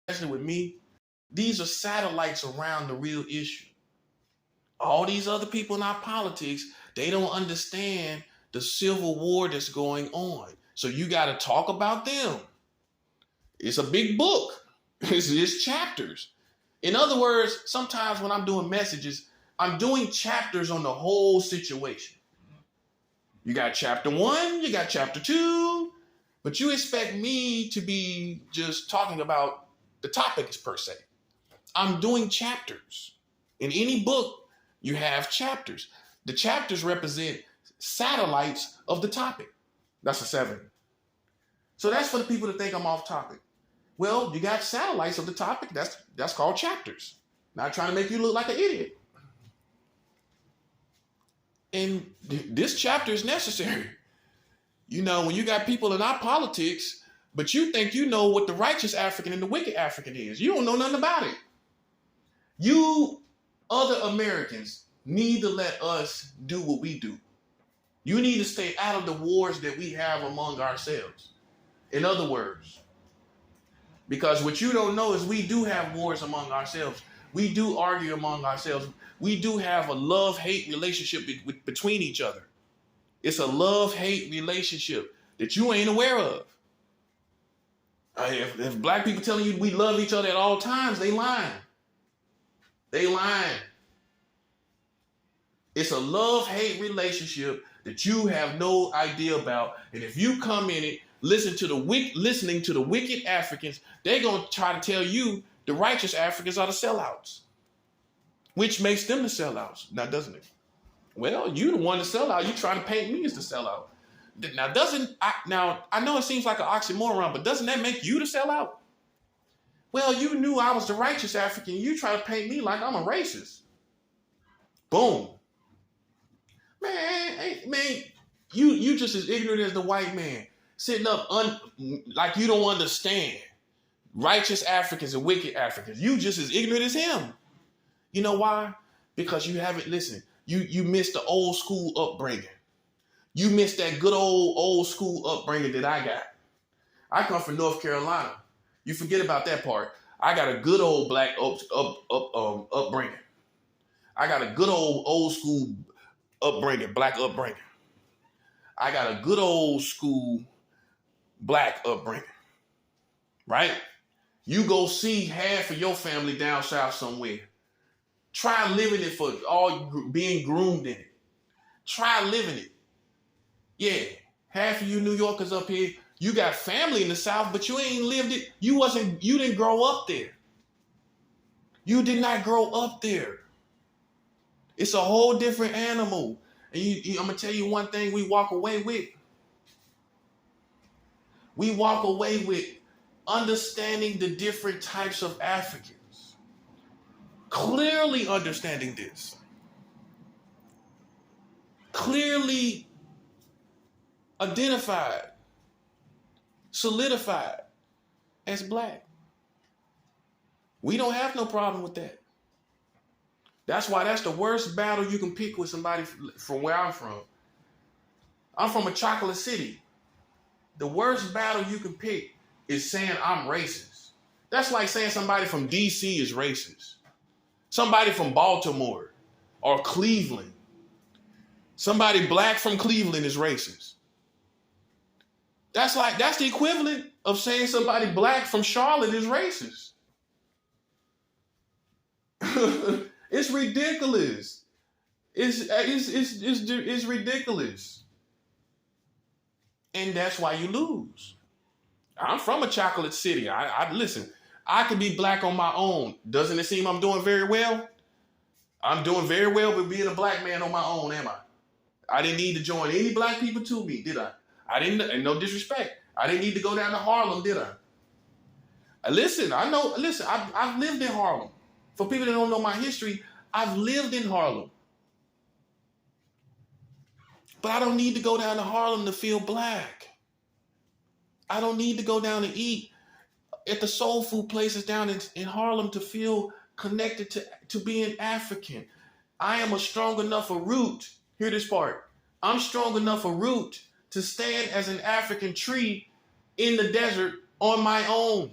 especially with me, these are satellites around the real issue. All these other people in our politics, they don't understand the civil war that's going on. So you got to talk about them. It's a big book. It's chapters. In other words, sometimes when I'm doing messages, I'm doing chapters on the whole situation. You got chapter 1, you got chapter 2, but you expect me to be just talking about the topics per se. I'm doing chapters. In any book, you have chapters. The chapters represent satellites of the topic. That's a 7. So that's for the people that think I'm off topic. Well, you got satellites of the topic. That's called chapters. Not trying to make you look like an idiot. And this chapter is necessary. You know, when you got people in our politics, but you think you know what the righteous African and the wicked African is. You don't know nothing about it. You other Americans need to let us do what we do. You need to stay out of the wars that we have among ourselves. In other words, because what you don't know is we do have wars among ourselves. We do argue among ourselves. We do have a love-hate relationship between each other. It's a love-hate relationship that you ain't aware of. If black people telling you we love each other at all times, they lying. They lying. It's a love-hate relationship that you have no idea about. And if you come in it, listening to the wicked Africans, they're going to try to tell you the righteous Africans are the sellouts, which makes them the sellouts. Now, doesn't it? Well, you the one to sell out. You trying to paint me as the sellout. Now, I know it seems like an oxymoron, but doesn't that make you the sellout? Well, you knew I was the righteous African. You try to paint me like I'm a racist. Boom. Man, you just as ignorant as the white man. Sitting up like you don't understand righteous Africans and wicked Africans. You just as ignorant as him. You know why? Because you haven't listened. You missed the old school upbringing. You missed that good old school upbringing that I got. I come from North Carolina. You forget about that part. I got a good old black upbringing. I got a good old school upbringing, black upbringing. I got a good old school black upbringing, right? You go see half of your family down south somewhere. Try living it for all being groomed in it. Try living it. Yeah, half of you New Yorkers up here, you got family in the South, but you ain't lived it. You didn't grow up there. You did not grow up there. It's a whole different animal. And I'm going to tell you one thing we walk away with. We walk away with understanding the different types of Africans. Clearly understanding this. Clearly identified, solidified as black. We don't have no problem with that. That's why that's the worst battle you can pick with somebody from where I'm from. I'm from a chocolate city. The worst battle you can pick is saying I'm racist. That's like saying somebody from DC is racist. Somebody from Baltimore or Cleveland. Somebody black from Cleveland is racist. That's the equivalent of saying somebody black from Charlotte is racist. It's ridiculous. It's ridiculous. And that's why you lose. I'm from a chocolate city. Listen, I could be black on my own. Doesn't it seem I'm doing very well? I'm doing very well with being a black man on my own, am I? I didn't need to join any black people to me, did I? I didn't, and no disrespect. I didn't need to go down to Harlem, did I? Listen, I've lived in Harlem. For people that don't know my history, I've lived in Harlem. But I don't need to go down to Harlem to feel black. I don't need to go down and eat at the soul food places down in Harlem to feel connected to being African. I am a strong enough a root. Hear this part. I'm strong enough a root to stand as an African tree in the desert on my own.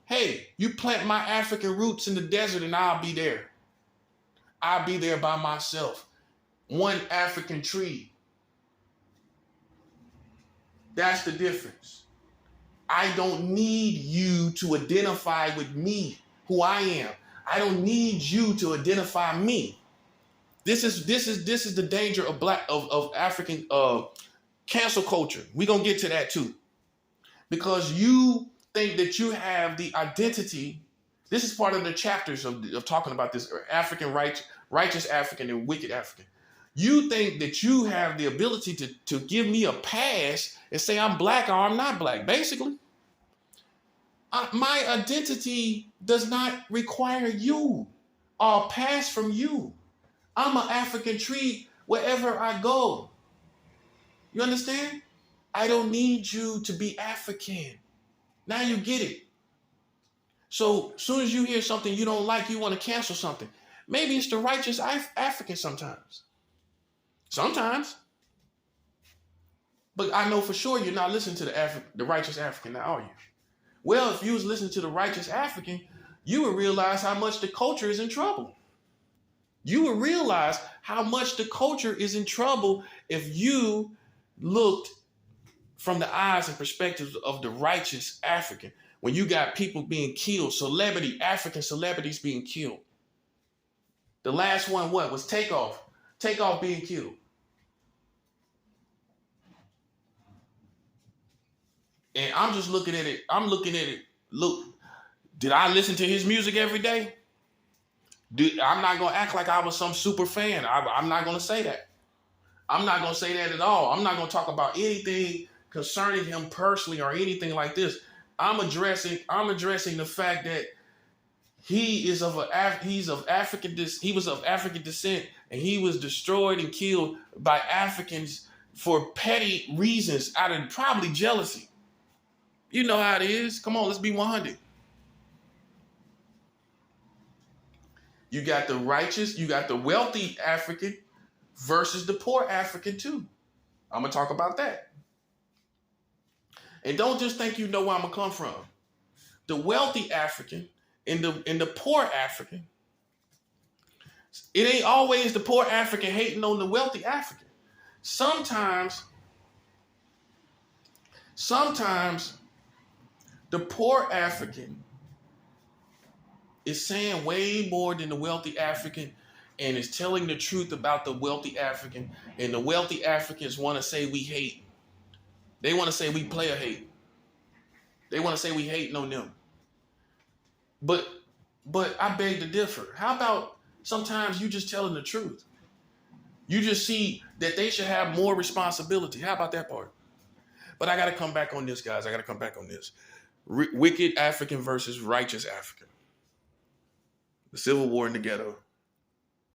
Hey, you plant my African roots in the desert and I'll be there. I'll be there by myself. One African tree. That's the difference. I don't need you to identify with me, who I am. I don't need you to identify me. This is the danger of African cancel culture. We're gonna get to that too. Because you think that you have the identity. This is part of the chapters of talking about this African righteous African and wicked African. You think that you have the ability to give me a pass and say I'm black or I'm not black. Basically, my identity does not require you or a pass from you. I'm an African tree wherever I go. You understand? I don't need you to be African. Now you get it. So as soon as you hear something you don't like, you want to cancel something. Maybe it's the righteous African sometimes. Sometimes. But I know for sure you're not listening to the righteous African now, are you? Well, if you was listening to the righteous African, you would realize how much the culture is in trouble. You would realize how much the culture is in trouble if you looked from the eyes and perspectives of the righteous African. When you got people being killed, African celebrities being killed. The last one, what? Was Takeoff. Takeoff being killed. And I'm just looking at it. Look, did I listen to his music every day? I'm not going to act like I was some super fan. I'm not going to say that. I'm not going to say that at all. I'm not going to talk about anything concerning him personally or anything like this. I'm addressing the fact that he was of African descent, and he was destroyed and killed by Africans for petty reasons out of probably jealousy. You know how it is. Come on, let's be 100. You got the righteous, you got the wealthy African versus the poor African too. I'm going to talk about that. And don't just think you know where I'm going to come from. The wealthy African and the poor African, it ain't always the poor African hating on the wealthy African. Sometimes the poor African is saying way more than the wealthy African and is telling the truth about the wealthy African. And the wealthy Africans want to say we hate. They want to say we player hate. They want to say we hating on them. But I beg to differ. How about sometimes you just telling the truth? You just see that they should have more responsibility. How about that part? But I got to come back on this, guys. I got to come back on this. Wicked African versus righteous African. The Civil War in the Ghetto.